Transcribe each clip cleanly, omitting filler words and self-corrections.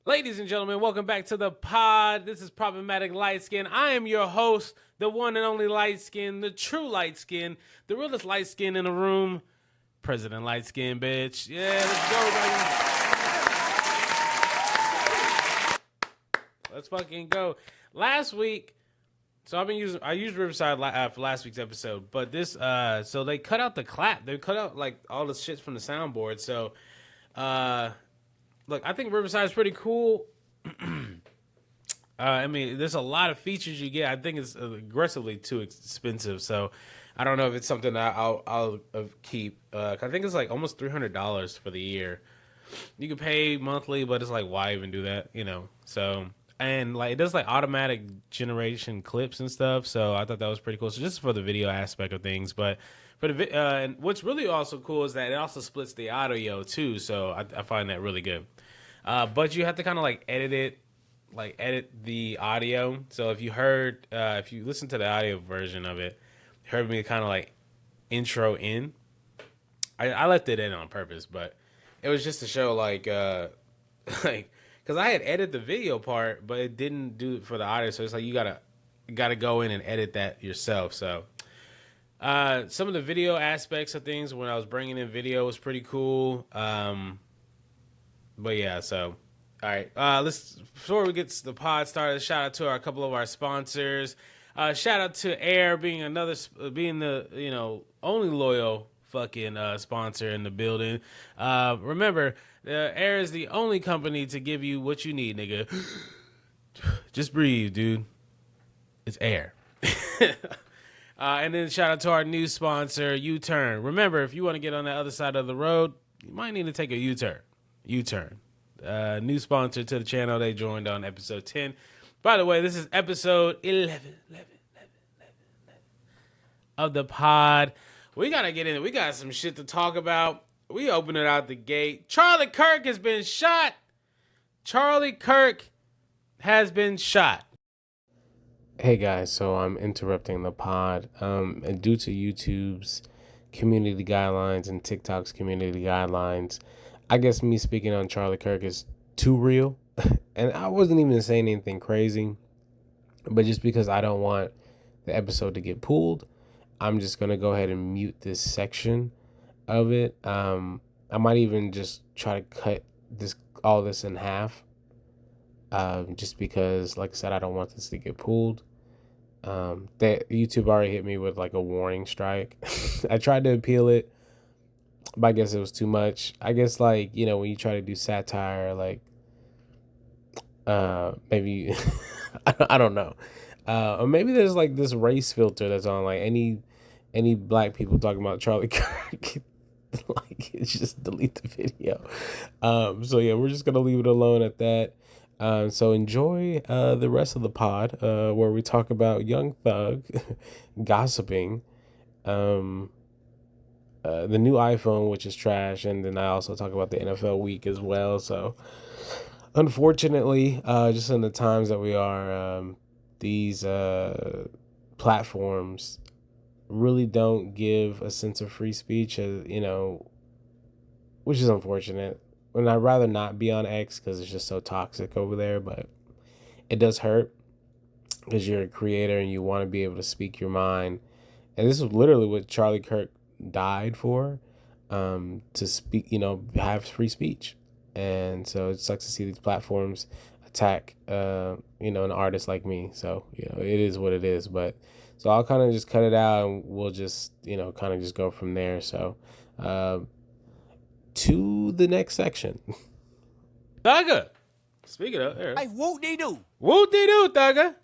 Ladies and gentlemen, welcome back to the pod. This is Problematic LightSkin. I am your host, the one and only LightSkin, the true LightSkin, the realest LightSkin in the room, President LightSkin, bitch. Yeah, let's go, baby. Let's fucking go. Last week, so I used Riverside for last week's episode, but so they cut out the clap. They cut out like all the shit from the soundboard. So, look, I think Riverside is pretty cool. I mean, there's a lot of features you get. I think it's aggressively too expensive, so I don't know if it's something that I'll keep. I think it's like almost $300 for the year. You can pay monthly, but it's like, why even do that? You know. So, and like it does like automatic generation clips and stuff. So I thought that was pretty cool. So just for the video aspect of things, but for the and what's really also cool is that it also splits the audio too. So I find that really good. But you have to kind of like edit the audio. So if you listen to the audio version of it, you heard me kind of like intro in. I left it in on purpose, but it was just to show like because I had edited the video part, but it didn't do it for the audio. So it's like you gotta go in and edit that yourself. So some of the video aspects of things when I was bringing in video was pretty cool. But yeah, so all right. Before we get the pod started, shout out to a couple of our sponsors. Shout out to Air being the only loyal fucking sponsor in the building. Remember, Air is the only company to give you what you need, nigga. Just breathe, dude. It's Air. And then shout out to our new sponsor, U-Turn. Remember, if you want to get on the other side of the road, you might need to take a U-Turn. U-Turn. New sponsor to the channel. They joined on episode 10. By the way, this is episode 11 of the pod. We got to get in. We got some shit to talk about. We open it out the gate. Charlie Kirk has been shot. Charlie Kirk has been shot. Hey guys, so I'm interrupting the pod. And due to YouTube's community guidelines and TikTok's community guidelines, I guess me speaking on Charlie Kirk is too real. And I wasn't even saying anything crazy, but just because I don't want the episode to get pulled, I'm just going to go ahead and mute this section of it. I might even just try to cut all this in half. Just because, like I said, I don't want this to get pulled. That YouTube already hit me with like a warning strike. I tried to appeal it, but I guess it was too much. I guess like, when you try to do satire, like maybe I don't know. Or maybe there's like this race filter that's on like any black people talking about Charlie Kirk. Like it's just delete the video. So yeah, we're just gonna leave it alone at that. So enjoy the rest of the pod where we talk about Young Thug gossiping, the new iPhone, which is trash, and then I also talk about the NFL week as well. So unfortunately, just in the times that we are, these platforms really don't give a sense of free speech, which is unfortunate. And I'd rather not be on X because it's just so toxic over there, but it does hurt because you're a creator and you want to be able to speak your mind. And this is literally what Charlie Kirk died for, to speak, have free speech. And so it sucks to see these platforms attack, an artist like me. So, it is what it is. But so I'll kind of just cut it out and we'll just, kind of just go from there. So, to the next section. Thugger. Speaking of, there. Hey, whoop-de-doo. Whoop-de-doo, Thugger.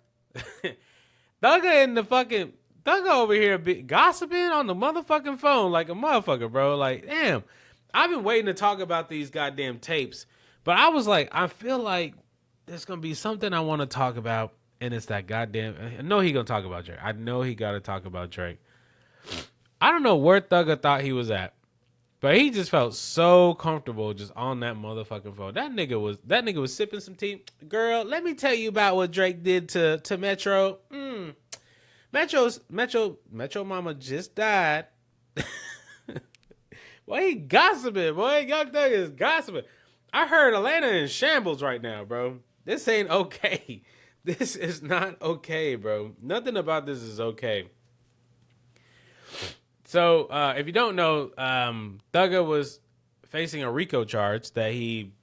Thugger in the fucking... Thugger over here gossiping on the motherfucking phone like a motherfucker, bro. Like, damn. I've been waiting to talk about these goddamn tapes. But I was like, I feel like there's going to be something I want to talk about. And it's that goddamn... I know he going to talk about Drake. I know he got to talk about Drake. I don't know where Thugger thought he was at. But he just felt so comfortable just on that motherfucking phone. That nigga was sipping some tea. Girl, let me tell you about what Drake did to Metro. Metro mama just died. Boy, he gossiping. Boy, Young Thug is gossiping. I heard Atlanta in shambles right now, bro. This ain't okay. This is not okay, bro. Nothing about this is okay. So, if you don't know, Thugger was facing a RICO charge that he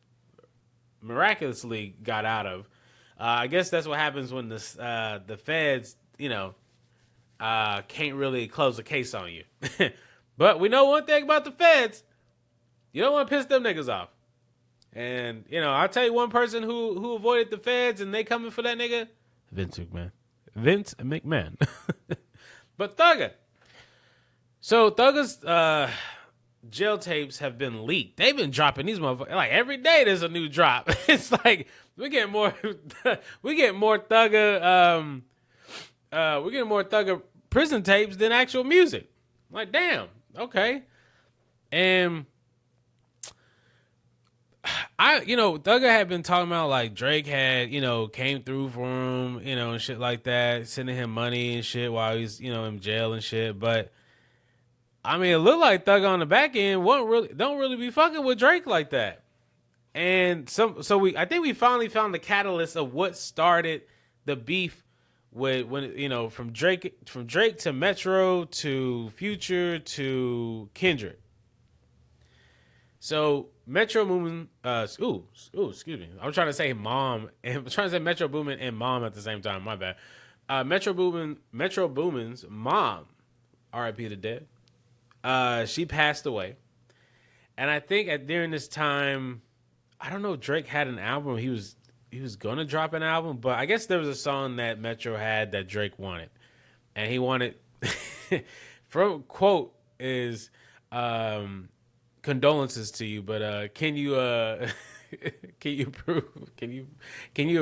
miraculously got out of. I guess that's what happens when the feds, can't really close the case on you. But we know one thing about the feds: you don't want to piss them niggas off. And I'll tell you one person who avoided the feds and they coming for that nigga: Vince McMahon. Vince McMahon. But Thugger. So Thugger's jail tapes have been leaked. They've been dropping these motherfuckers like every day. There's a new drop. It's like we get more Thugger. We get more Thugger prison tapes than actual music. Like, damn, okay. And Thugger had been talking about like Drake had, came through for him, and shit like that, sending him money and shit while he's, in jail and shit. But I mean, it looked like Thugger on the back end don't really be fucking with Drake like that. And I think we finally found the catalyst of what started the beef from Drake to Metro to Future to Kendrick. So Metro Boomin, excuse me. I'm trying to say mom, and I'm trying to say Metro Boomin and mom at the same time. My bad. Metro Boomin's mom, R.I.P. to dead. She passed away, and I think during this time, I don't know if Drake had an album. He was gonna drop an album, but I guess there was a song that Metro had that Drake wanted, and he wanted. From quote is. Condolences to you, but can you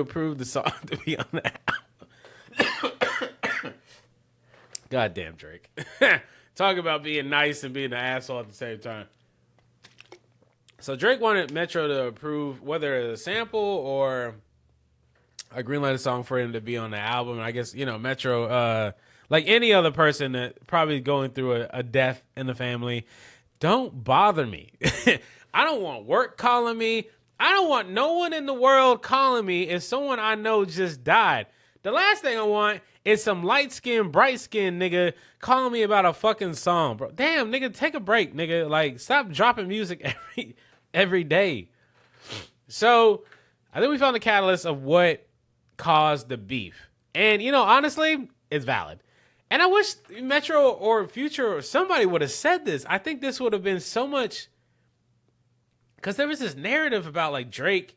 approve the song to be on the album? Goddamn Drake. Talk about being nice and being an asshole at the same time. So Drake wanted Metro to approve whether it's a sample or a greenlight song for him to be on the album. And I guess, Metro, like any other person that probably going through a death in the family, don't bother me. I don't want work calling me. I don't want no one in the world calling me if someone I know just died. The last thing I want is some light-skinned, bright-skinned nigga calling me about a fucking song, bro. Damn, nigga, take a break, nigga. Like, stop dropping music every day. So, I think we found the catalyst of what caused the beef. And, honestly, it's valid. And I wish Metro or Future or somebody would have said this. I think this would have been so much... Because there was this narrative about, like, Drake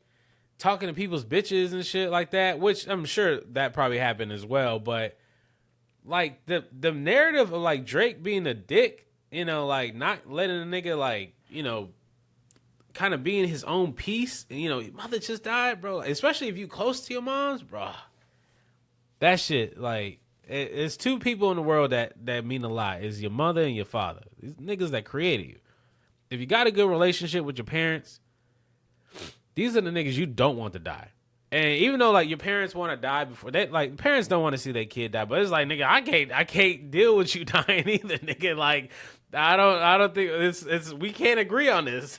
talking to people's bitches and shit like that, which I'm sure that probably happened as well. But, like, the narrative of, like, Drake being a dick, like, not letting a nigga, like, kind of being his own peace. And, your mother just died, bro. Especially if you close to your moms, bro. That shit, like... It's two people in the world that mean a lot. It's your mother and your father. These niggas that created you. If you got a good relationship with your parents, these are the niggas you don't want to die. And even though like your parents want to die before they like parents don't want to see their kid die, but it's like nigga, I can't deal with you dying either, nigga. Like I don't think it's we can't agree on this.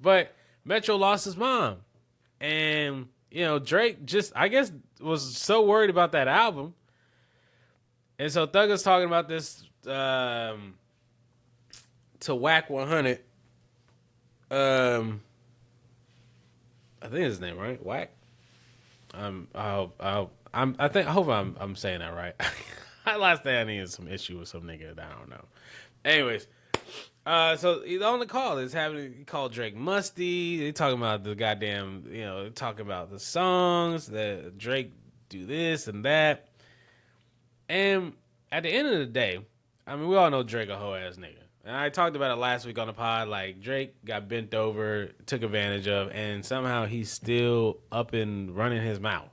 But Metro lost his mom, and Drake just I guess was so worried about that album. And so Thugger's talking about this to Whack 100. I think his name right, Whack. I hope I'm saying that right. Last day I needed some issue with some nigga that I don't know. Anyways, so he's on the call. He called Drake musty. They talking about the goddamn, talking about the songs that Drake do this and that. And at the end of the day, I mean, we all know Drake a hoe ass nigga. And I talked about it last week on the pod. Like, Drake got bent over, took advantage of, and somehow he's still up and running his mouth.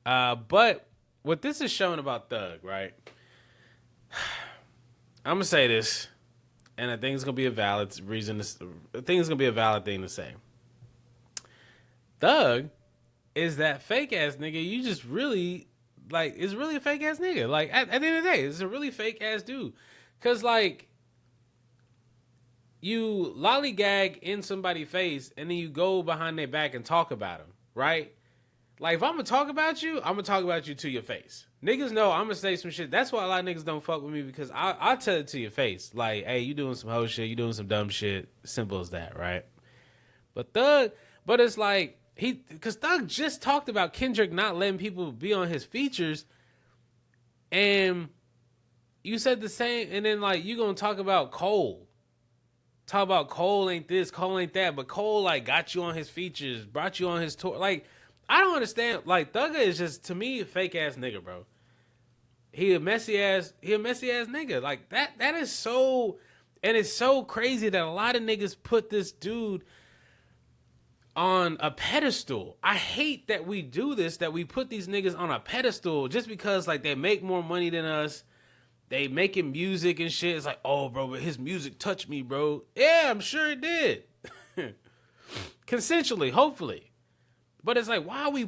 But what this is showing about Thug, right? I'm gonna say this, and I think it's gonna be a valid reason. I think it's gonna be a valid thing to say. Thug is that fake ass nigga. You just really. Like, it's really a fake ass nigga. Like, at the end of the day, it's a really fake ass dude. Cause like, you lollygag in somebody's face and then you go behind their back and talk about them, right? Like, if I'm gonna talk about you, I'm gonna talk about you to your face. Niggas know I'm gonna say some shit. That's why a lot of niggas don't fuck with me, because I'll tell it to your face. Like, hey, you doing some hoe shit, you doing some dumb shit. Simple as that, right? But it's like, because Thug just talked about Kendrick not letting people be on his features, and you said the same, and then like you gonna talk about Cole. Talk about Cole ain't this, Cole ain't that, but Cole like got you on his features, brought you on his tour. Like, I don't understand. Like, Thugger is just, to me, a fake ass nigga, bro. He a messy ass nigga. Like, that is so, and it's so crazy that a lot of niggas put this dude on a pedestal. I hate that we do this, that we put these niggas on a pedestal just because like they make more money than us. They making music and shit. It's like, oh, bro, but his music touched me, bro. Yeah, I'm sure it did. Consensually, hopefully. But it's like, why are we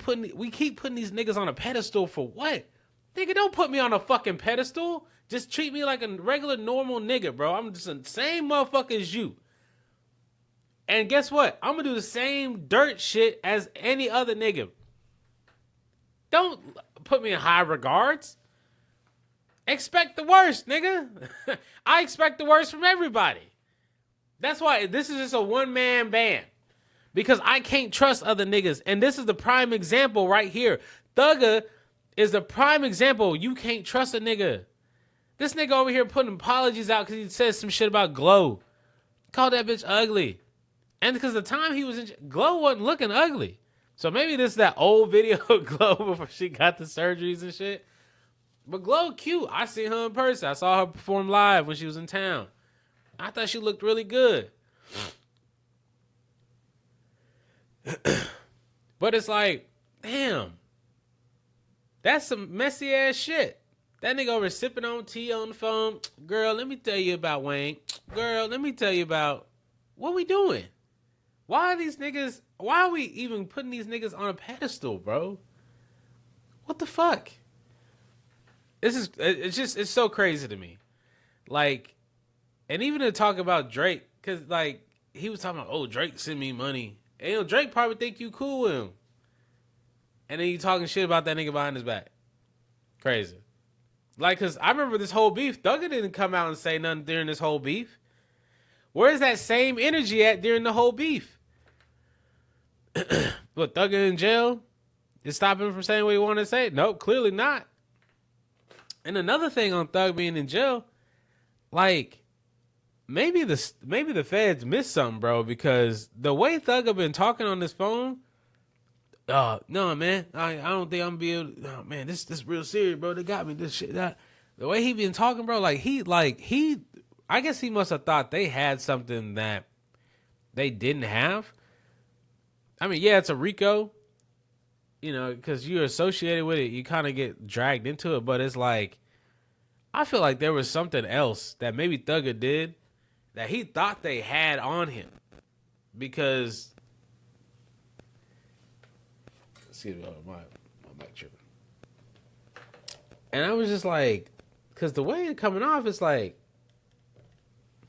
keep putting these niggas on a pedestal for what? Nigga, don't put me on a fucking pedestal. Just treat me like a regular, normal nigga, bro. I'm just the same motherfucker as you. And guess what? I'm gonna do the same dirt shit as any other nigga. Don't put me in high regards. Expect the worst, nigga. I expect the worst from everybody. That's why this is just a one-man band. Because I can't trust other niggas. And this is the prime example right here. Thugger is the prime example. You can't trust a nigga. This nigga over here putting apologies out because he said some shit about Glow. Called that bitch ugly. And because the time he was in, Glow wasn't looking ugly. So maybe this is that old video of Glow before she got the surgeries and shit. But Glow cute. I seen her in person. I saw her perform live when she was in town. I thought she looked really good. But it's like, damn. That's some messy ass shit. That nigga over sipping on tea on the phone. Girl, let me tell you about Wayne. Girl, let me tell you about what we doing. Why are we even putting these niggas on a pedestal, bro? What the fuck? It's so crazy to me. Like, and even to talk about Drake, because like he was talking about, oh, Drake send me money. And you know, Drake probably think you cool with him. And then you talking shit about that nigga behind his back. Crazy. Like, because I remember this whole beef. Thugger didn't come out and say nothing during this whole beef. Where's that same energy at during the whole beef? What, Thugger in jail? Is stopping him from saying what he wanted to say? Nope, clearly not. And another thing on Thug being in jail, like, maybe the feds missed something, bro, because the way Thugger been talking on this phone, no, man, I don't think I'm gonna be able to, oh, man, this real serious, bro. They got me, this shit, that. The way he been talking, bro, I guess he must have thought they had something that they didn't have. I mean, yeah, it's a RICO, you know, because you're associated with it, you kind of get dragged into it, but it's like, I feel like there was something else that maybe Thugger did that he thought they had on him. Because, excuse me, my mic tripping. And I was just like, because the way it's coming off, it's like,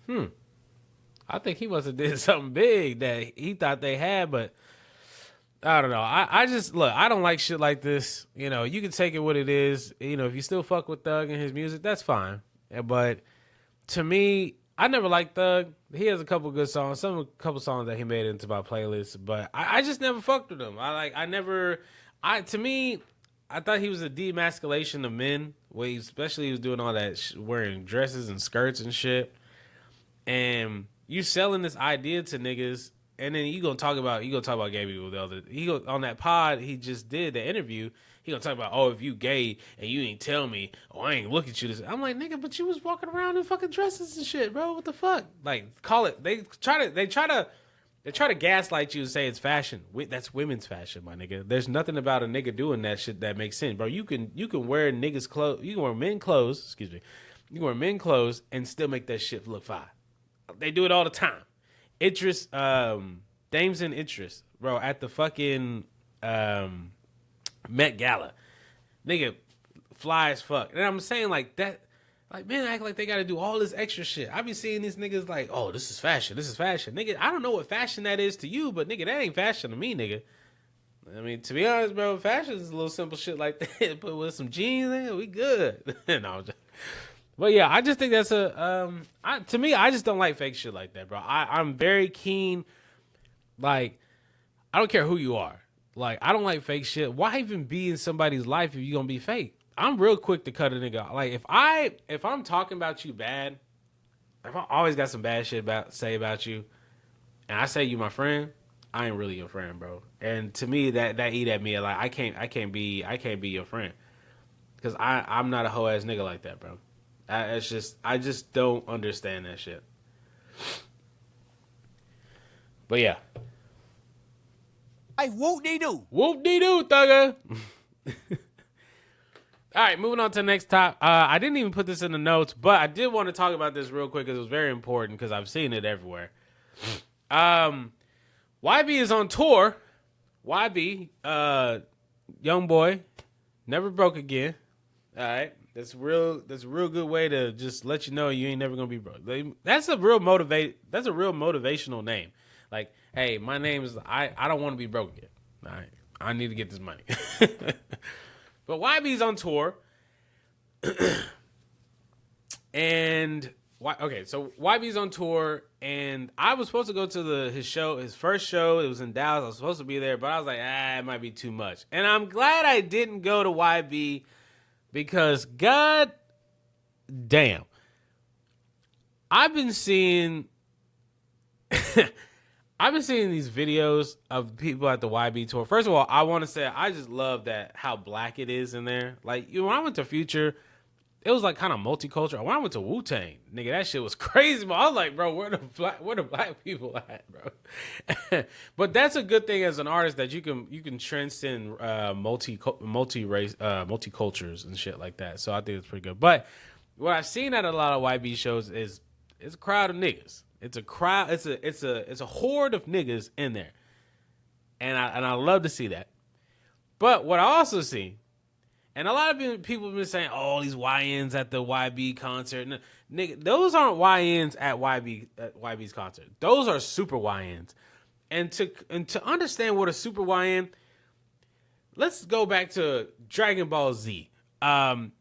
I think he must have did something big that he thought they had, but I don't know. I just, look, I don't like shit like this. You know, you can take it what it is. You know, if you still fuck with Thug and his music, that's fine. But to me, I never liked Thug. He has a couple good songs, couple songs that he made into my playlist, but I just never fucked with him. To me, I thought he was a demasculation of men, especially he was doing all that wearing dresses and skirts and shit. And you selling this idea to niggas, and then you gonna talk about gay people. On that pod he just did the interview. He gonna talk about, oh, if you gay and you ain't tell me, oh, I ain't look at you. I'm like, nigga, but you was walking around in fucking dresses and shit, bro. What the fuck? Like, call it. They try to gaslight you and say it's fashion. That's women's fashion, my nigga. There's nothing about a nigga doing that shit that makes sense, bro. You can wear niggas clothes. You can wear men clothes. Excuse me. You can wear men clothes and still make that shit look fine. They do it all the time. Dames and Idris, bro, at the fucking Met Gala. Nigga, fly as fuck. And I'm saying like that, Like, men act like they got to do all this extra shit. I be seeing these niggas like, oh, this is fashion. This is fashion. Nigga, I don't know what fashion that is to you, but nigga, that ain't fashion to me, nigga. I mean, to be honest, bro, fashion is a little simple shit like that. But with some jeans in, we good. No, but yeah, I just think that's to me, I just don't like fake shit like that, bro. I'm very keen. Like, I don't care who you are. Like, I don't like fake shit. Why even be in somebody's life if you gonna be fake? I'm real quick to cut a nigga off. Like, if I'm talking about you bad, if I always got some bad shit say about you, and I say you my friend, I ain't really your friend, bro. And to me, that eat at me. Like, I can't be your friend, because I'm not a hoe ass nigga like that, bro. I just don't understand that shit. But yeah. Hey, whoop-de-doo. Whoop-de-doo, thugger. All right, moving on to the next top. I didn't even put this in the notes, but I did want to talk about this real quick because it was very important because I've seen it everywhere. YB is on tour. YB, young boy, never broke again. All right, that's a real good way to just let you know you ain't never gonna be broke. That's a real motivational name. Like, hey, my name is I don't want to be broke again. All right, I need to get this money. But YB's on tour, and so YB's on tour, and I was supposed to go to his first show. It was in Dallas. I was supposed to be there, but I was like, it might be too much. And I'm glad I didn't go to YB because, god damn, I've been seeing these videos of people at the YB tour. First of all, I want to say I just love how black it is in there. Like, when I went to Future, it was like kind of multicultural. When I went to Wu-Tang, nigga, that shit was crazy. But I was like, bro, where the black people at, bro? But that's a good thing as an artist, that you can transcend multi-race, multi-cultures and shit like that. So I think it's pretty good. But what I've seen at a lot of YB shows is it's a crowd of niggas. It's a crowd. It's a horde of niggas in there, and I love to see that. But what I also see, and a lot of people have been saying, "Oh, these YNs at the YB concert," nigga, those aren't YNs at YB's concert. Those are super YNs. And to understand what a super YN, let's go back to Dragon Ball Z. Teen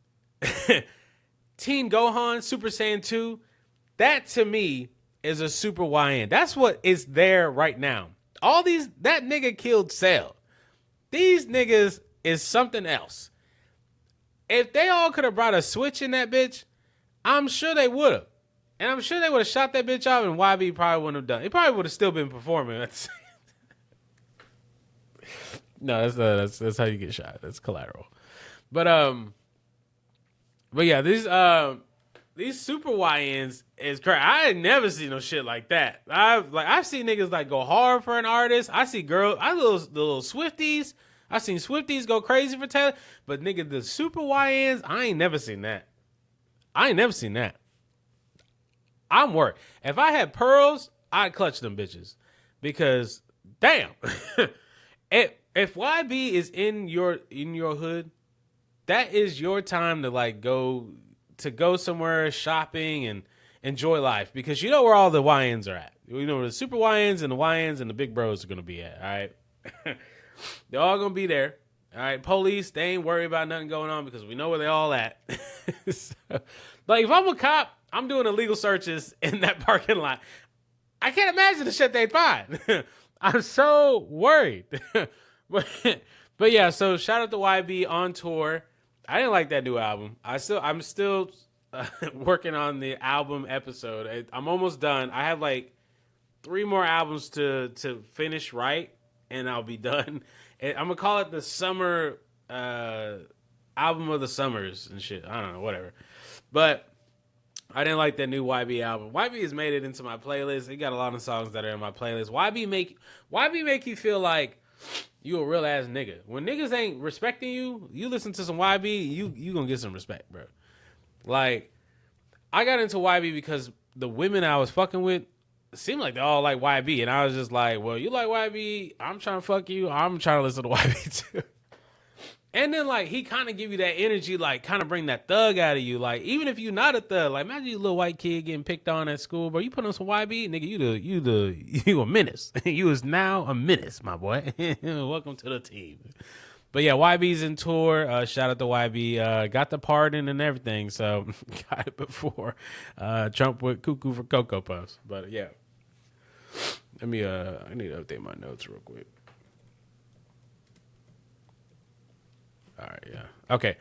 Gohan, Super Saiyan 2. That to me is a super YN. That's what is there right now. That nigga killed Cell. These niggas is something else. If they all could have brought a switch in that bitch, I'm sure they would have. And I'm sure they would have shot that bitch out, and YB probably wouldn't have done it. He probably would have still been performing at the same time. No, that's how you get shot. That's collateral. But yeah, these super YNs is crazy. I ain't never seen no shit like that. I've seen niggas like go hard for an artist. I see the little Swifties. I seen Swifties go crazy for Taylor. But nigga, the super YNs, I ain't never seen that. I'm worried. If I had pearls, I'd clutch them bitches. Because damn. if YB is in your hood, that is your time to like go somewhere shopping and enjoy life, because you know where all the YNs are at. You know where the super YNs and the big bros are going to be at, all right? They're all going to be there, all right? Police, they ain't worried about nothing going on because we know where they all at. So, like, if I'm a cop, I'm doing illegal searches in that parking lot. I can't imagine the shit they'd find. I'm so worried. But yeah, so shout out to YB on tour. I didn't like that new album. I'm still working on the album episode. I'm almost done. I have like 3 more albums to finish right, and I'll be done. And I'm gonna call it the summer album of the summers and shit. I don't know, whatever. But I didn't like that new YB album. YB has made it into my playlist. He got a lot of songs that are in my playlist. YB make you feel like you a real ass nigga. When niggas ain't respecting you, you listen to some YB, you gonna get some respect, bro. Like, I got into YB because the women I was fucking with seemed like they all like YB, and I was just like, well, you like YB, I'm trying to fuck you, I'm trying to listen to YB too. And then like he kind of give you that energy, like kind of bring that thug out of you. Like even if you're not a thug, like imagine you little white kid getting picked on at school, bro. You put on some YB, nigga, you a menace. You is now a menace, my boy. Welcome to the team. But yeah, YB's in tour. Shout out to YB. Got the pardon and everything, so got it before Trump went cuckoo for Cocoa Puffs. But yeah, let me. I need to update my notes real quick. All right, yeah. Okay.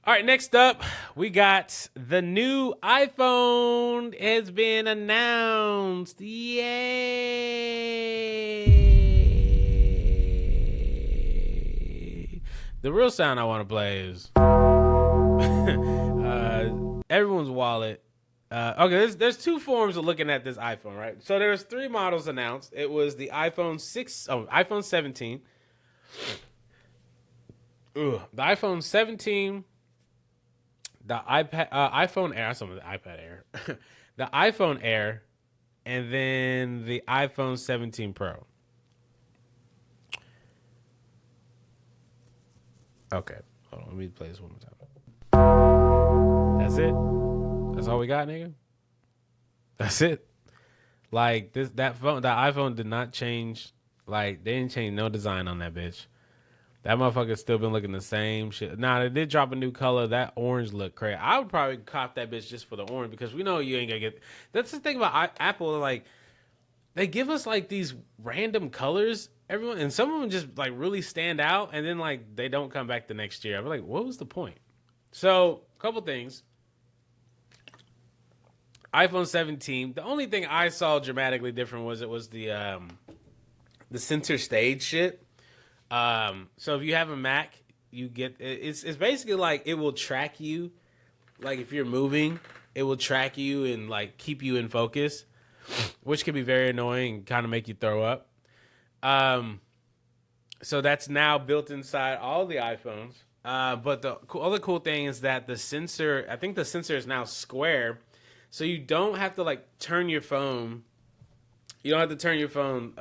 All right, next up, we got the new iPhone has been announced. Yay! The real sound I want to play is everyone's wallet. Okay, there's two forms of looking at this iPhone, right? So there's 3 models announced. It was the iPhone 17. The iPhone 17, the iPhone Air, some of the iPad Air, the iPhone Air, and then the iPhone 17 Pro. Okay, hold on, let me play this one more time. That's it. That's all we got, nigga. That's it. Like that iPhone did not change. Like they didn't change no design on that bitch. That motherfucker's still been looking the same shit. Nah, they did drop a new color. That orange look crazy. I would probably cop that bitch just for the orange because we know you ain't gonna get. That's the thing about Apple. Like, they give us like these random colors, everyone, and some of them just like really stand out, and then like they don't come back the next year. I'm like, what was the point? So, a couple things. iPhone 17. The only thing I saw dramatically different was the center stage shit. So if you have a Mac, you get it's basically like it will track you, like if you're moving, it will track you and like keep you in focus, which can be very annoying and kind of make you throw up. So that's now built inside all the iPhones. But the other cool thing is that the sensor, I think the sensor is now square, so you don't have to like turn your phone. You don't have to turn your phone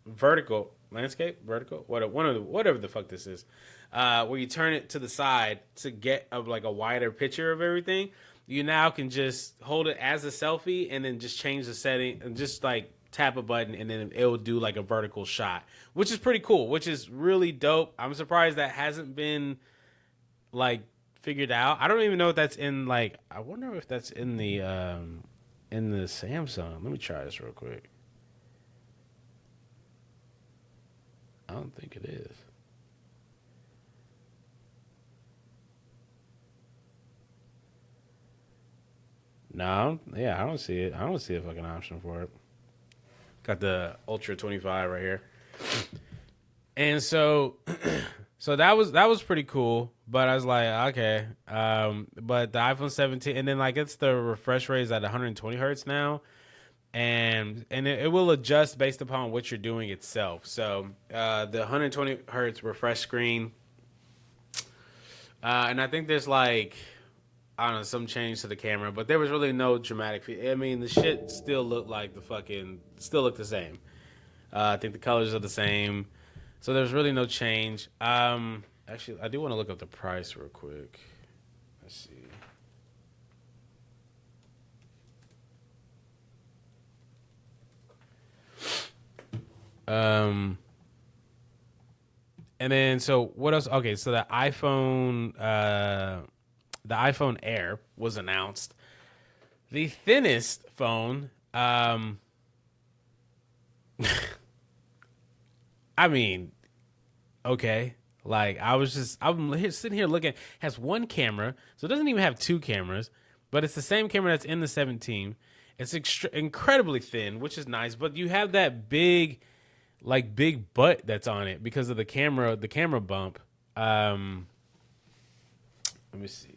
vertical. Landscape, vertical, whatever the fuck this is, where you turn it to the side to get like a wider picture of everything. You now can just hold it as a selfie and then just change the setting and just like tap a button and then it will do like a vertical shot, which is pretty cool, which is really dope. I'm surprised that hasn't been like figured out. I don't even know if that's in like. I wonder if that's in the Samsung. Let me try this real quick. I don't think it is. No, yeah, I don't see it. I don't see a fucking option for it. Got the Ultra 25 right here. And so so that was pretty cool, but I was like, okay. But the iPhone 17 and then like it's the refresh rate is at 120 hertz now. And it will adjust based upon what you're doing itself. So the 120 hertz refresh screen, and I think there's like I don't know some change to the camera, but there was really no dramatic. I mean, the shit still looked like still looked the same. I think the colors are the same, so there's really no change. Actually, I do want to look up the price real quick. Let's see. And then so what else? Okay, so the iPhone Air was announced. The thinnest phone, I mean, okay. Like I'm sitting here looking, has one camera, so it doesn't even have 2 cameras, but it's the same camera that's in the 17. It's incredibly thin, which is nice, but you have that big butt that's on it because of the camera bump. Let me see.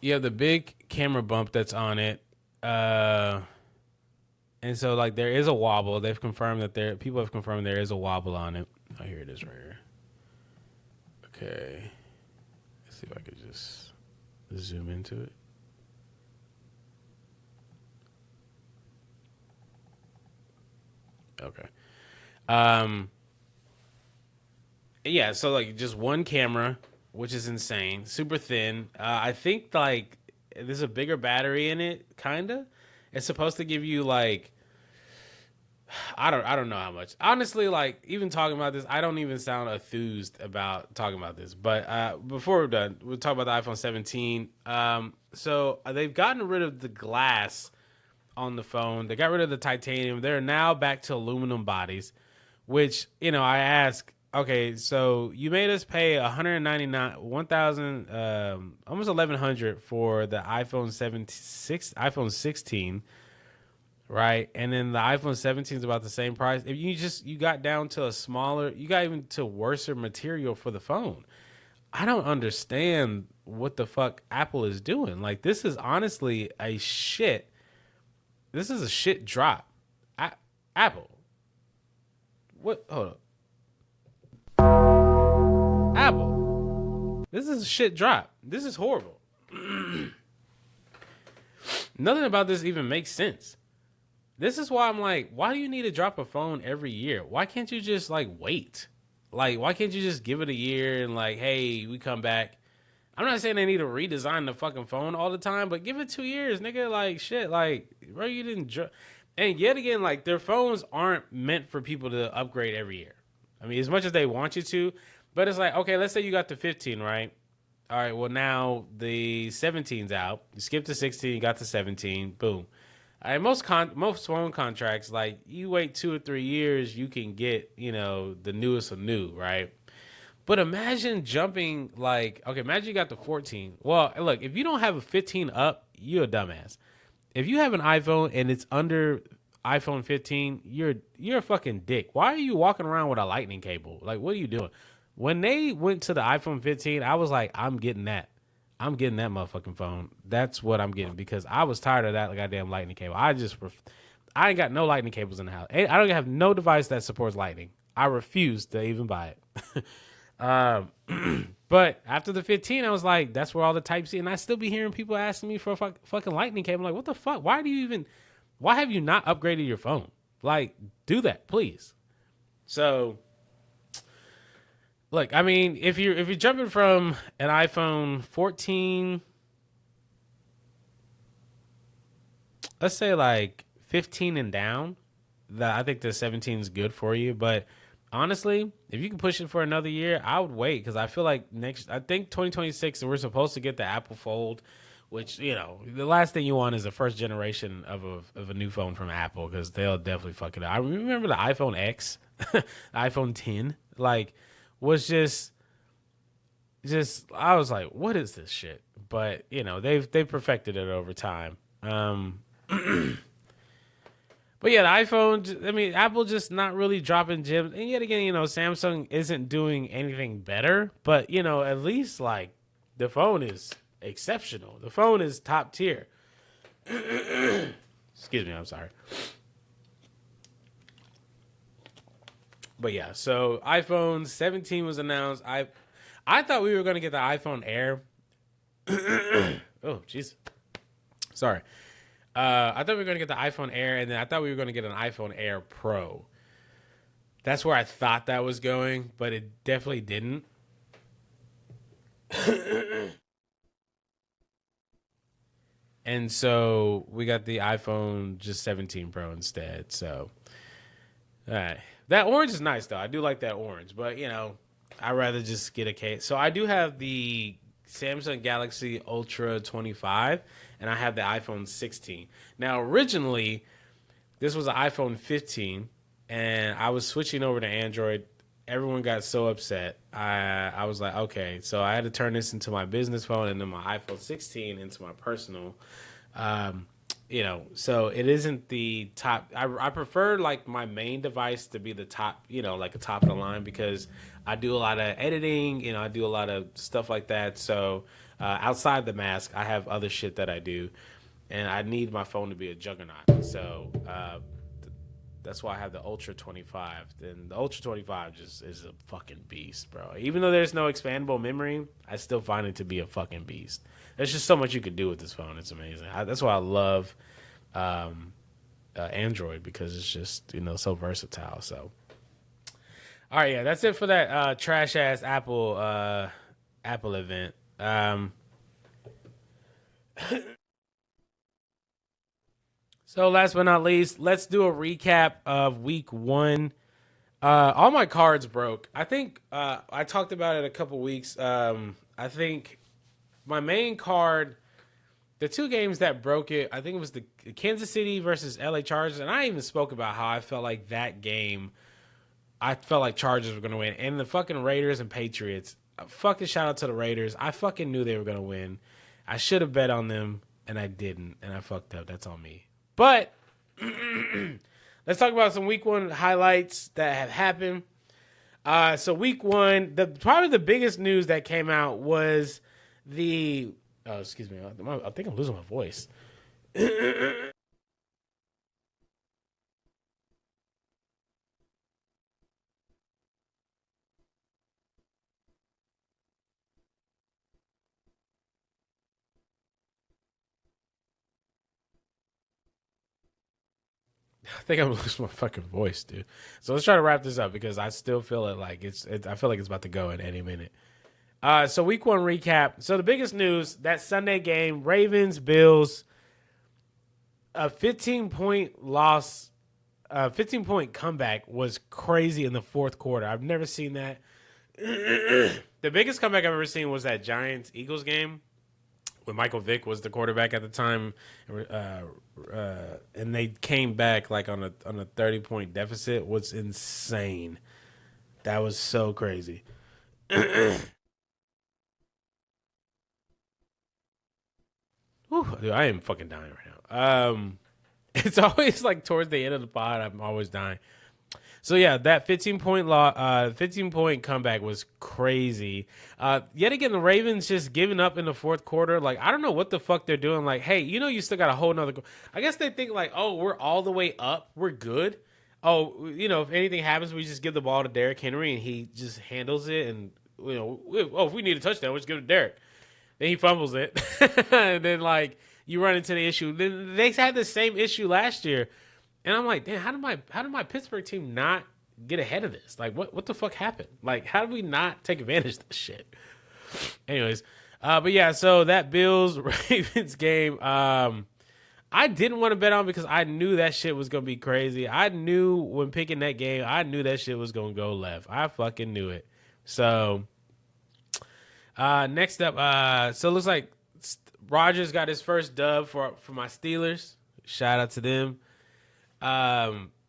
You have the big camera bump that's on it. And so like there is a wobble. They've confirmed that people have confirmed there is a wobble on it. Oh, here it is right here. Okay. Let's see if I could just zoom into it. Okay. Um, yeah, so like just one camera, which is insane, super thin. I think like there's a bigger battery in it, kinda. It's supposed to give you like I don't know how much. Honestly, like even talking about this, I don't even sound enthused about talking about this. But before we're done, we'll talk about the iPhone 17. So they've gotten rid of the glass on the phone. They got rid of the titanium. They're now back to aluminum bodies, which, I ask, okay, so you made us pay 199 1000 almost 1100 for the iPhone 16, right? And then the iPhone 17 is about the same price. If you got down to a smaller, you got even to worser material for the phone. I don't understand what the fuck Apple is doing. Like, this is honestly a shit. This is a shit drop. Apple. What? Hold up. Apple. This is a shit drop. This is horrible. Nothing about this even makes sense. This is why I'm like, why do you need to drop a phone every year? Why can't you just like wait? Like, why can't you just give it a year and like, hey, we come back? I'm not saying they need to redesign the fucking phone all the time, but give it 2 years, nigga. Like, shit, like, bro, you didn't. And yet again, like, their phones aren't meant for people to upgrade every year. I mean, as much as they want you to, but it's like, okay, let's say you got the 15, right? All right, well, now the 17's out. You skip the 16, you got the 17, boom. All right, most phone contracts, like, you wait 2 or 3 years, you can get, the newest of new, right? But imagine jumping, like, okay, imagine you got the 14. Well, look, if you don't have a 15 up, you're a dumbass. If you have an iPhone and it's under iPhone 15, you're a fucking dick. Why are you walking around with a lightning cable? Like, what are you doing? When they went to the iPhone 15, I was like, I'm getting that. I'm getting that motherfucking phone. That's what I'm getting because I was tired of that goddamn lightning cable. I ain't got no lightning cables in the house. I don't have no device that supports lightning. I refuse to even buy it. But after the 15, I was like, that's where all the Type-C, and I still be hearing people asking me for a fucking lightning cable. I'm like, what the fuck? Why have you not upgraded your phone? Like, do that, please. So, look, I mean, if you're jumping from an iPhone 14, let's say like 15 and down, I think the 17 is good for you, but honestly, if you can push it for another year, I would wait because I feel like I think 2026, we're supposed to get the Apple Fold, which, the last thing you want is the first generation of a new phone from Apple because they'll definitely fuck it up. I remember the iPhone X, iPhone 10, like, was just I was like, what is this shit? But, they've perfected it over time. But yeah, the iPhone, I mean, Apple just not really dropping gems. And yet again, Samsung isn't doing anything better. But, at least, like, the phone is exceptional. The phone is top tier. Excuse me, I'm sorry. But yeah, so iPhone 17 was announced. I thought we were going to get the iPhone Air. Oh, jeez. Sorry. I thought we were going to get the iPhone Air, and then I thought we were going to get an iPhone Air Pro. That's where I thought that was going, but it definitely didn't. And so we got the iPhone just 17 Pro instead. So, all right. That orange is nice, though. I do like that orange, but, I'd rather just get a case. So I do have the Samsung Galaxy Ultra 25, and I have the iPhone 16. Now, originally, this was an iPhone 15, and I was switching over to Android. Everyone got so upset. I was like, okay, so I had to turn this into my business phone and then my iPhone 16 into my personal. So it isn't the top. I prefer like my main device to be the top, like a top of the line because I do a lot of editing, I do a lot of stuff like that. So outside the mask, I have other shit that I do, and I need my phone to be a juggernaut. So that's why I have the Ultra 25. And the Ultra 25 just is a fucking beast, bro. Even though there's no expandable memory, I still find it to be a fucking beast. There's just so much you could do with this phone. It's amazing. That's why I love Android because it's just, so versatile. So All right, yeah, that's it for that trash ass Apple event. So last but not least, let's do a recap of week one. All my cards broke. I think I talked about it a couple weeks. I think my main card, the two games that broke it, I think it was the Kansas City versus LA Chargers, and I even spoke about how I felt like that game, I felt like Chargers were going to win, and the fucking Raiders and Patriots. Fucking shout out to the Raiders. I fucking knew they were going to win. I should have bet on them, and I didn't, and I fucked up. That's on me. But let's talk about some week one highlights that have happened. So week one, probably the biggest news that came out was the. Oh, excuse me. I think I'm losing my voice. I think I'm losing my fucking voice, dude. So let's try to wrap this up because I still feel it like I feel like it's about to go in any minute. So week one recap. So the biggest news, that Sunday game, Ravens Bills, a 15-point loss, 15-point comeback was crazy in the fourth quarter. I've never seen that. The biggest comeback I've ever seen was that Giants Eagles game when Michael Vick was the quarterback at the time, and they came back like on a 30-point deficit. Was insane. That was so crazy. Whew, dude, I am fucking dying right now. It's always like towards the end of the pod, I'm always dying. So yeah, that 15-point comeback was crazy. Yet again, the Ravens just giving up in the fourth quarter. Like, I don't know what the fuck they're doing. Like, hey, you still got a whole nother. I guess they think like, oh, we're all the way up, we're good. Oh, if anything happens, we just give the ball to Derrick Henry and he just handles it. And if we need a touchdown, we just give it to Derrick. Then he fumbles it, and then like you run into the issue. Then they had the same issue last year. And I'm like, damn, how did my Pittsburgh team not get ahead of this? Like, what the fuck happened? Like, how did we not take advantage of this shit? Anyways, but yeah, so that Bills Ravens game, I didn't want to bet on because I knew that shit was gonna be crazy. I knew when picking that game, I knew that shit was gonna go left. I fucking knew it. So, next up, so it looks like Rodgers got his first dub for my Steelers. Shout out to them.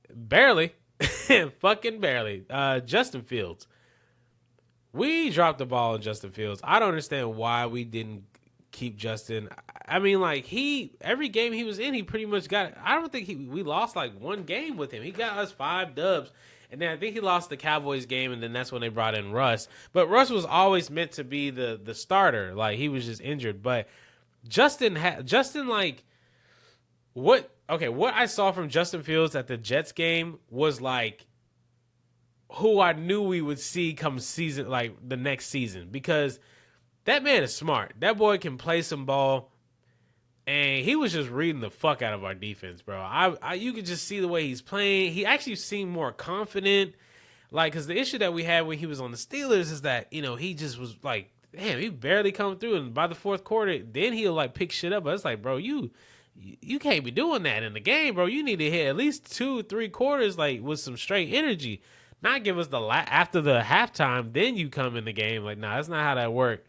Barely, fucking barely. Justin Fields. We dropped the ball on Justin Fields. I don't understand why we didn't keep Justin. I mean, like every game he was in, he pretty much got. I don't think we lost like one game with him. He got us 5 dubs, and then I think he lost the Cowboys game, and then that's when they brought in Russ. But Russ was always meant to be the starter. Like he was just injured, but Justin like what I saw from Justin Fields at the Jets game was like who I knew we would see come season, like the next season, because that man is smart. That boy can play some ball, and he was just reading the fuck out of our defense, bro. You could just see the way he's playing. He actually seemed more confident, like because the issue that we had when he was on the Steelers is that he just was like, damn, he barely come through, and by the fourth quarter, then he'll like pick shit up. But it's like, bro, you can't be doing that in the game, bro. You need to hit at least 2-3 quarters like with some straight energy. Not give us after the halftime, then you come in the game. Like, nah, that's not how that worked.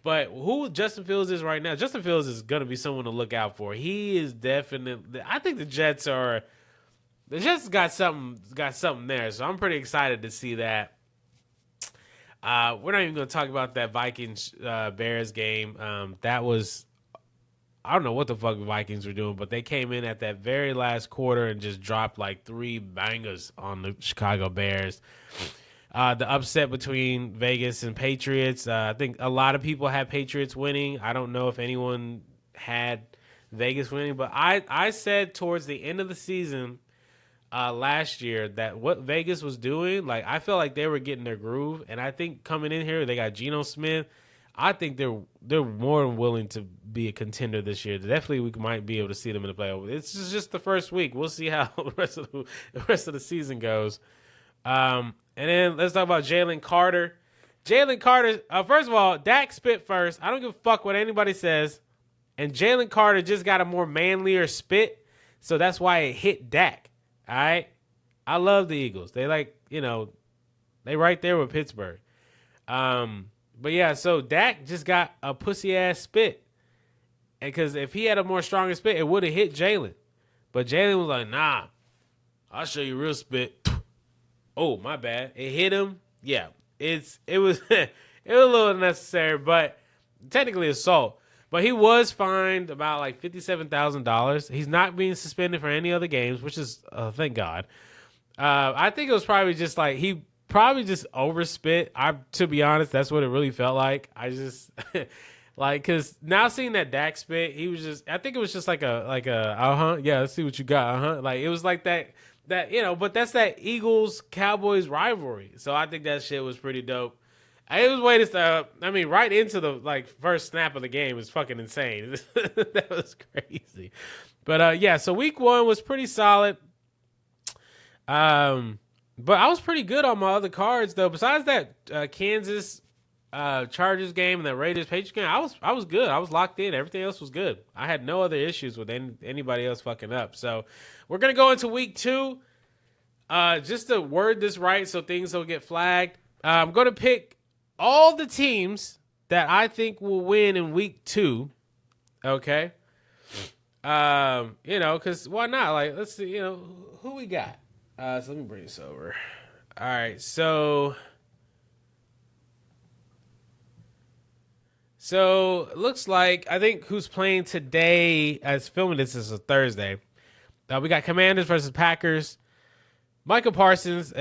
But who Justin Fields is right now, Justin Fields is gonna be someone to look out for. He is definitely. I think the Jets got something there. So I'm pretty excited to see that. We're not even gonna talk about that Vikings Bears game. That was. I don't know what the fuck the Vikings were doing, but they came in at that very last quarter and just dropped like 3 bangers on the Chicago Bears. The upset between Vegas and Patriots. I think a lot of people had Patriots winning. I don't know if anyone had Vegas winning, but I said towards the end of the season last year that what Vegas was doing, like I felt like they were getting their groove, and I think coming in here they got Geno Smith. I think they're more than willing to be a contender this year. Definitely, we might be able to see them in the playoffs. It's just the first week. We'll see how the rest of the season goes. And then let's talk about Jalen Carter. Jalen Carter, first of all, Dak spit first. I don't give a fuck what anybody says. And Jalen Carter just got a more manlier spit. So that's why it hit Dak. All right? I love the Eagles. They they right there with Pittsburgh. But yeah, so Dak just got a pussy ass spit. And because if he had a more stronger spit, it would have hit Jalen. But Jalen was like, nah, I'll show you real spit. Oh, my bad. It hit him. Yeah. It was it was a little unnecessary, but technically assault. But he was fined about like $57,000. He's not being suspended for any other games, which is thank God. I think it was probably just like he probably just overspit. To be honest, that's what it really felt like. I just like because now seeing that Dak spit, he was just. I think it was just like a yeah. Let's see what you got. Like it was like that. But that's that Eagles Cowboys rivalry. So I think that shit was pretty dope. It was way to right into the first snap of the game was fucking insane. That was crazy. But yeah, so week 1 was pretty solid. But I was pretty good on my other cards though. Besides that Kansas Chargers game and that Raiders Patriots game, I was good. I was locked in. Everything else was good. I had no other issues with anybody else fucking up. So we're gonna go into week 2. Just to word this right so things don't get flagged. I'm gonna pick all the teams that I think will win in week 2. Okay. Because why not? Like, let's see, who we got. So let me bring this over. All right, so it looks like I think who's playing today as filming this is a Thursday. We got Commanders versus Packers. Micah Parsons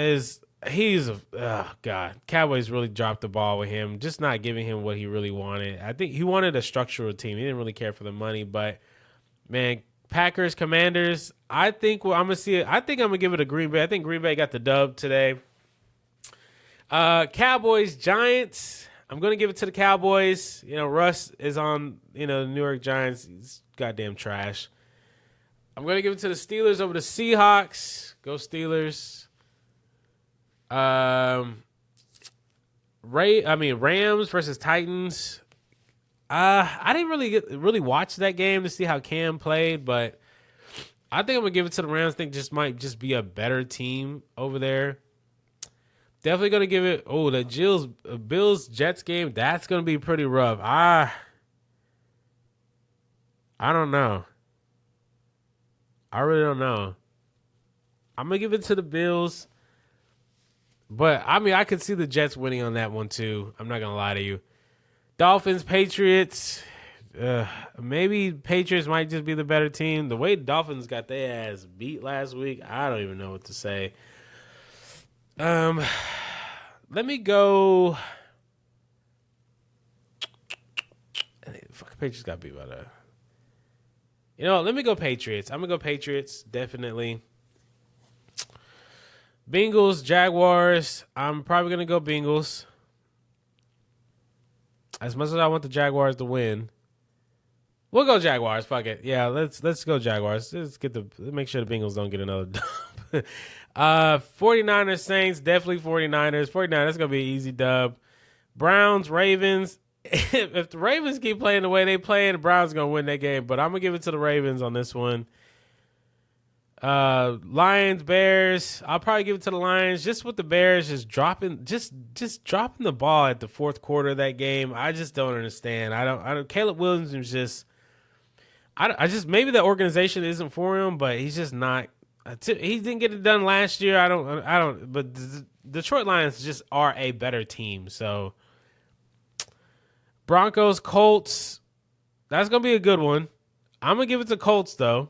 God. Cowboys really dropped the ball with him, just not giving him what he really wanted. I think he wanted a structural team. He didn't really care for the money, but man, Packers, Commanders, I think I'm going to see it. I think I'm going to give it to Green Bay. I think Green Bay got the dub today. Cowboys, Giants, I'm going to give it to the Cowboys. Russ is on, the New York Giants. He's goddamn trash. I'm going to give it to the Steelers over the Seahawks. Go Steelers. Rams versus Titans. I didn't really watch that game to see how Cam played, but I think I'm gonna give it to the Rams. I think might just be a better team over there. Definitely gonna give it. Oh, the Bills Jets game. That's gonna be pretty rough. I don't know. I really don't know. I'm gonna give it to the Bills. But, I could see the Jets winning on that one, too. I'm not going to lie to you. Dolphins, Patriots. Maybe Patriots might just be the better team. The way the Dolphins got their ass beat last week, I don't even know what to say. Let me go. Fuck, Patriots got beat by that. Let me go Patriots. I'm going to go Patriots, definitely. Bengals, Jaguars. I'm probably going to go Bengals. As much as I want the Jaguars to win, we'll go Jaguars. Fuck it. Yeah, let's go Jaguars. Let's make sure the Bengals don't get another dub. 49ers, Saints, definitely 49ers. 49ers, that's going to be an easy dub. Browns, Ravens. If the Ravens keep playing the way they play, the Browns are going to win that game. But I'm going to give it to the Ravens on this one. Lions, Bears. I'll probably give it to the Lions just with the Bears just dropping the ball at the fourth quarter of that game. I just don't understand. I don't. Caleb Williams is just. I just maybe the organization isn't for him, but he's just not. He didn't get it done last year. I don't. But the Detroit Lions just are a better team. So Broncos, Colts. That's gonna be a good one. I'm gonna give it to Colts though.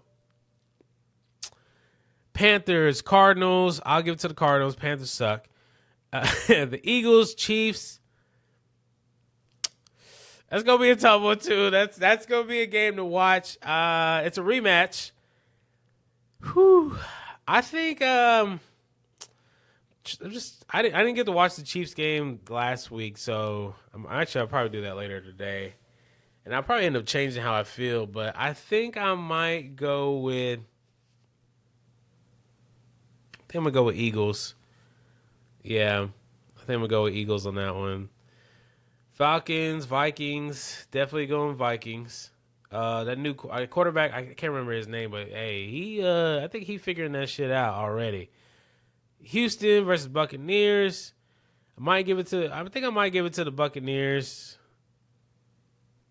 Panthers, Cardinals. I'll give it to the Cardinals. Panthers suck. The Eagles, Chiefs. That's gonna be a tough one too. That's gonna be a game to watch. It's a rematch. Whew. I think I didn't get to watch the Chiefs game last week, so I'll probably do that later today, and I'll probably end up changing how I feel. But I think I might go with. I'm gonna go with Eagles. Yeah, I think I'm gonna go with Eagles on that one. Falcons, Vikings, definitely going Vikings. That new quarterback, I can't remember his name, but hey, I think he figuring that shit out already. Houston versus Buccaneers. I think I might give it to the Buccaneers.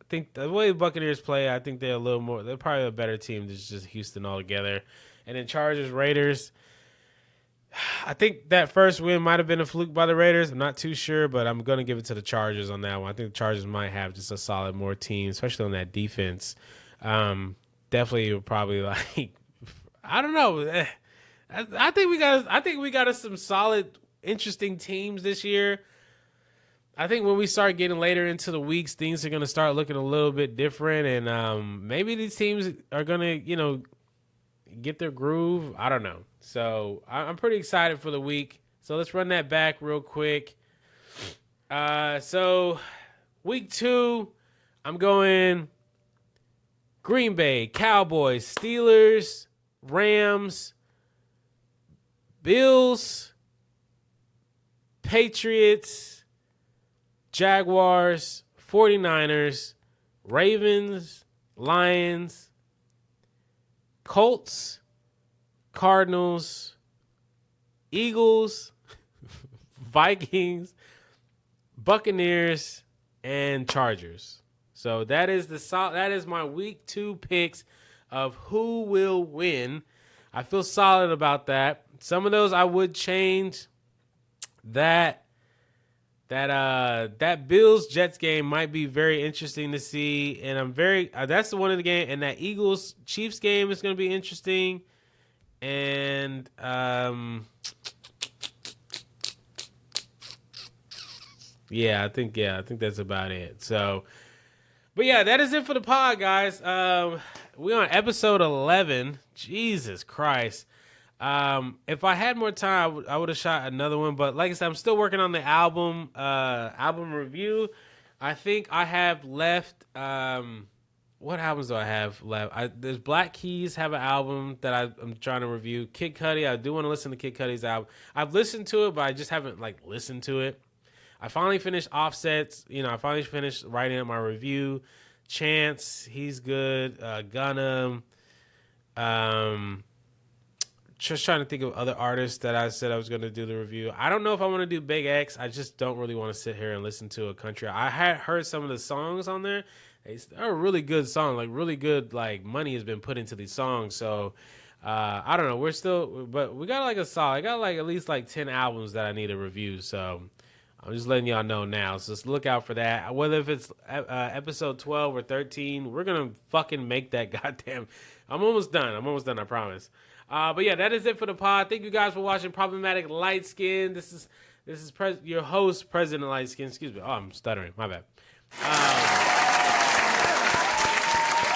I think the way the Buccaneers play, I think they're a little more. They're probably a better team than just Houston altogether. And then Chargers, Raiders. I think that first win might have been a fluke by the Raiders. I'm not too sure, but I'm going to give it to the Chargers on that one. I think the Chargers might have just a solid more team, especially on that defense. Definitely probably like I don't know. I think we got us some solid, interesting teams this year. I think when we start getting later into the weeks, things are going to start looking a little bit different, and maybe these teams are going to, get their groove. I don't know. So I'm pretty excited for the week. So let's run that back real quick. So week 2, I'm going Green Bay, Cowboys, Steelers, Rams, Bills, Patriots, Jaguars, 49ers, Ravens, Lions, Colts, Cardinals, Eagles, Vikings, Buccaneers, and Chargers. So that is my week 2 picks of who will win. I feel solid about that. Some of those I would change. That Bills Jets game might be very interesting to see, and I'm very that's the one of the game, and that Eagles Chiefs game is going to be interesting, and I think that's about it. So, but yeah, that is it for the pod, guys. We on episode 11. Jesus Christ. If I had more time, I would have shot another one. But like I said, I'm still working on the album review. I think I have left. What albums do I have left? There's Black Keys have an album that I'm trying to review. Kid Cudi, I do want to listen to Kid Cudi's album. I've listened to it, but I just haven't listened to it. I finally finished Offset's. I finally finished writing up my review. Chance, he's good. Gunna. Just trying to think of other artists that I said I was going to do the review. I don't know if I want to do Big X. I just don't really want to sit here and listen to a country. I had heard some of the songs on there. They're a really good song. Really good, money has been put into these songs. So, I don't know. But we got a solid. I got at least 10 albums that I need to review. So, I'm just letting y'all know now. So, just look out for that. Whether if it's episode 12 or 13, we're going to fucking make that goddamn. I'm almost done, I promise. But yeah, that is it for the pod. Thank you guys for watching Problematic LightSkin. This is your host, President LightSkin. Excuse me. Oh, I'm stuttering. My bad.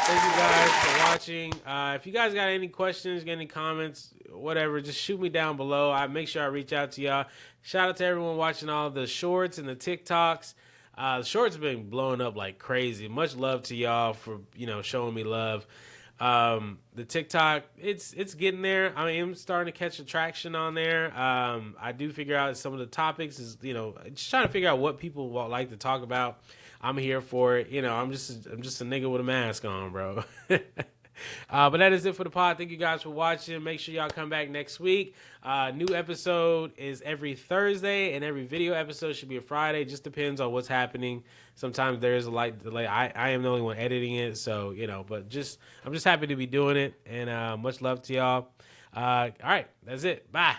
Thank you guys for watching. If you guys got any questions, got any comments, whatever, just shoot me down below. I make sure I reach out to y'all. Shout out to everyone watching all the shorts and the TikToks. The shorts have been blowing up like crazy. Much love to y'all for showing me love. The TikTok, it's getting there. I mean, I'm starting to catch traction on there. I do figure out some of the topics is, just trying to figure out what people like to talk about. I'm here for it. I'm just a nigga with a mask on, bro. But that is it for the pod. Thank you guys for watching. Make sure y'all come back next week. New episode is every Thursday, and every video episode should be a Friday. Just depends on what's happening. Sometimes there is a light delay. I am the only one editing it, so but I'm just happy to be doing it, and much love to y'all. All right, that's it. Bye.